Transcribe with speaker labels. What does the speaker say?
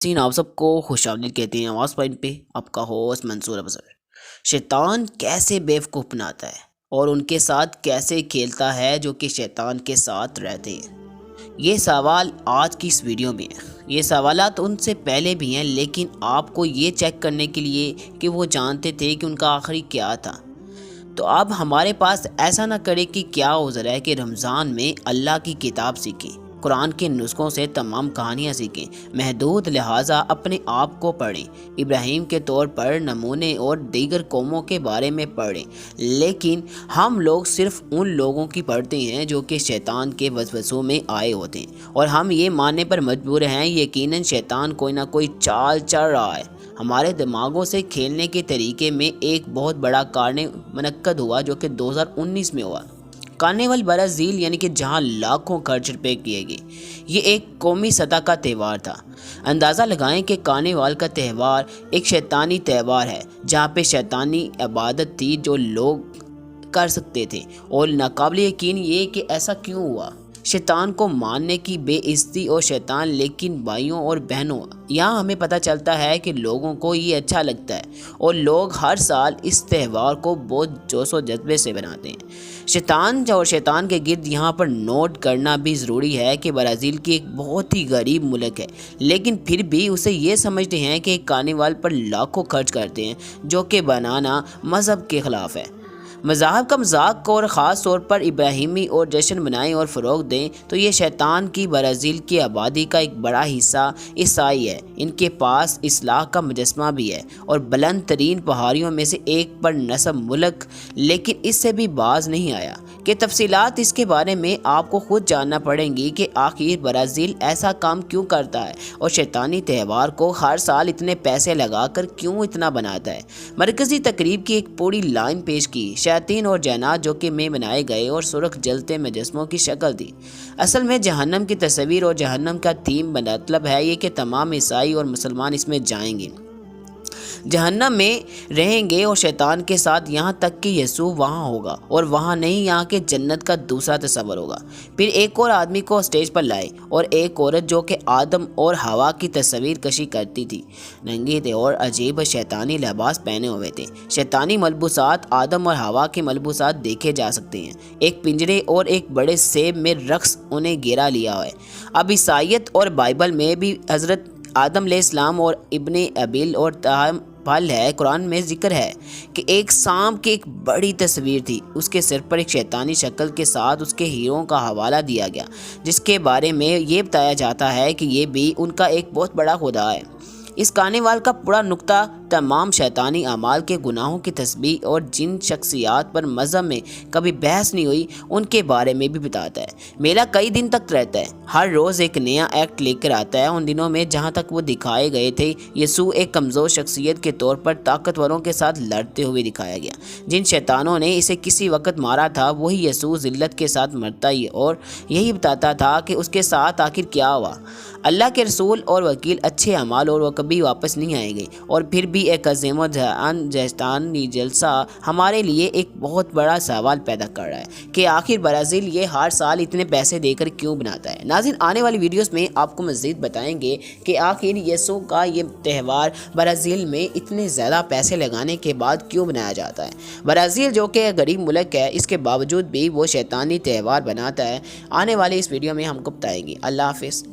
Speaker 1: Scene आप सबको खुशामदीद कहते हैं। आवाज़ पॉइंट पे आपका होस्ट मंसूर अफजल। शैतान कैसे बेवकूफ़ बनाता है और उनके साथ कैसे खेलता है जो कि शैतान के साथ रहते हैं, ये सवाल आज की इस वीडियो में है। ये सवालात उनसे पहले भी हैं, लेकिन आपको ये चेक करने के लिए कि वो जानते थे कि उनका आखिरी क्या था। तो अब हमारे पास ऐसा ना करे कि क्या उज़र है कि रमज़ान में अल्लाह की किताब सीखें, कुरान के नुस्खों से तमाम कहानियाँ सीखें, महदूद लिहाजा अपने आप को पढ़ें, इब्राहीम के तौर पर नमूने और दीगर कौमों के बारे में पढ़ें। लेकिन हम लोग सिर्फ उन लोगों की पढ़ते हैं जो कि शैतान के वसवसों में आए होते हैं, और हम ये मानने पर मजबूर हैं यकीनन शैतान कोई ना कोई चाल चल रहा है। हमारे दिमागों से खेलने के तरीके में एक बहुत बड़ा कार्निवल मनक्कद हुआ जो कि 2019 में हुआ। कार्निवल ब्राज़ील यानी कि जहां लाखों खर्च रुपये किए गए, ये एक कौमी सतह का त्यौहार था। अंदाज़ा लगाएं कि कार्निवल का त्यौहार एक शैतानी त्यौहार है जहां पे शैतानी इबादत थी जो लोग कर सकते थे, और नाकाबिल यकीन ये कि ऐसा क्यों हुआ। शैतान को मानने की बेइज्जती और शैतान लेकिन भाइयों और बहनों, यहाँ हमें पता चलता है कि लोगों को ये अच्छा लगता है और लोग हर साल इस त्यौहार को बहुत जोश और जज्बे से बनाते हैं। शैतान और शैतान के गिर्द यहाँ पर नोट करना भी ज़रूरी है कि ब्राज़ील की एक बहुत ही गरीब मुल्क है, लेकिन फिर भी उसे ये समझते हैं कि कार्निवल पर लाखों खर्च करते हैं जो कि बनाना मज़हब के ख़िलाफ़ है। मज़ाहब का मजाक और ख़ास तौर पर इब्राहिमी और जश्न मनाएं और फ़रोग़ दें तो ये शैतान की ब्राज़ील की आबादी का एक बड़ा हिस्सा ईसाई है। इनके पास इस्लाह का मुजस्मा भी है और बुलंद तरीन पहाड़ियों में से एक पर नस्ब मुल्क, लेकिन इससे भी बाज नहीं आया कि तफसीलात इसके बारे में आपको खुद जानना पड़ेंगी कि आखिर ब्राज़ील ऐसा काम क्यों करता है और शैतानी त्यौहार को हर साल इतने पैसे लगाकर क्यों इतना बनाता है। मरकज़ी तकरीब की एक पूरी लाइन पेश की, शैतान और जन्नात जो कि में बनाए गए और सुर्ख जलते मुजस्मों की शक्ल दी। असल में जहन्नम की तस्वीर और जहन्नम का थीम मतलब है ये कि तमाम ईसाई और मुसलमान इसमें जाएंगे, जहन्नम में रहेंगे और शैतान के साथ, यहाँ तक कि यसू वहाँ होगा और वहाँ नहीं, यहाँ के जन्नत का दूसरा तस्वर होगा। फिर एक और आदमी को स्टेज पर लाए और एक औरत जो कि आदम और हवा की तस्वीर कशी करती थी, नंगे थे और अजीब शैतानी लिबास पहने हुए थे। शैतानी मलबूसात आदम और हवा के मलबूसात देखे जा सकते हैं। एक पिंजरे और एक बड़े सेब में रक्स उन्हें घेरा लिया है। अब ईसाइयत और बाइबल में भी हज़रत आदम अलैहिस्सलाम और इब्ने अबील और ताहम फल है। कुरान में जिक्र है कि एक सांप की एक बड़ी तस्वीर थी, उसके सिर पर एक शैतानी शक्ल के साथ उसके हीरों का हवाला दिया गया, जिसके बारे में ये बताया जाता है कि ये भी उनका एक बहुत बड़ा खुदा है। इस कार्निवल का पूरा नुक्ता तमाम शैतानी अमाल के गुनाहों की तस्बीह और जिन शख्सियात पर मज़हब में कभी बहस नहीं हुई उनके बारे में भी बताता है। मेला कई दिन तक रहता है, हर रोज़ एक नया एक्ट लेकर आता है। उन दिनों में जहाँ तक वो दिखाए गए थे, यसू एक कमज़ोर शख्सियत के तौर पर ताकतवरों के साथ लड़ते हुए दिखाया गया। जिन शैतानों ने इसे किसी वक्त मारा था वही यसू ज़िल्लत के साथ मरता ही और यही बताता था कि उसके साथ आखिर क्या हुआ। अल्लाह के रसूल और वकील अच्छे अमाल और वो कभी वापस नहीं आएंगे, और फिर भी एक अज़ीम जैतानी जलसा हमारे लिए एक बहुत बड़ा सवाल पैदा कर रहा है कि आखिर ब्राज़ील ये हर साल इतने पैसे देकर क्यों बनाता है। नाज़रीन, आने वाली वीडियोस में आपको मज़ीद बताएंगे कि आखिर यसू का ये त्यौहार ब्राज़ील में इतने ज़्यादा पैसे लगाने के बाद क्यों बनाया जाता है। ब्राज़ील जो कि गरीब मुल्क है, इसके बावजूद भी वो शैतानी त्यौहार बनाता है। आने वाली इस वीडियो में हमको बताएंगे। अल्लाह हाफ़िज़।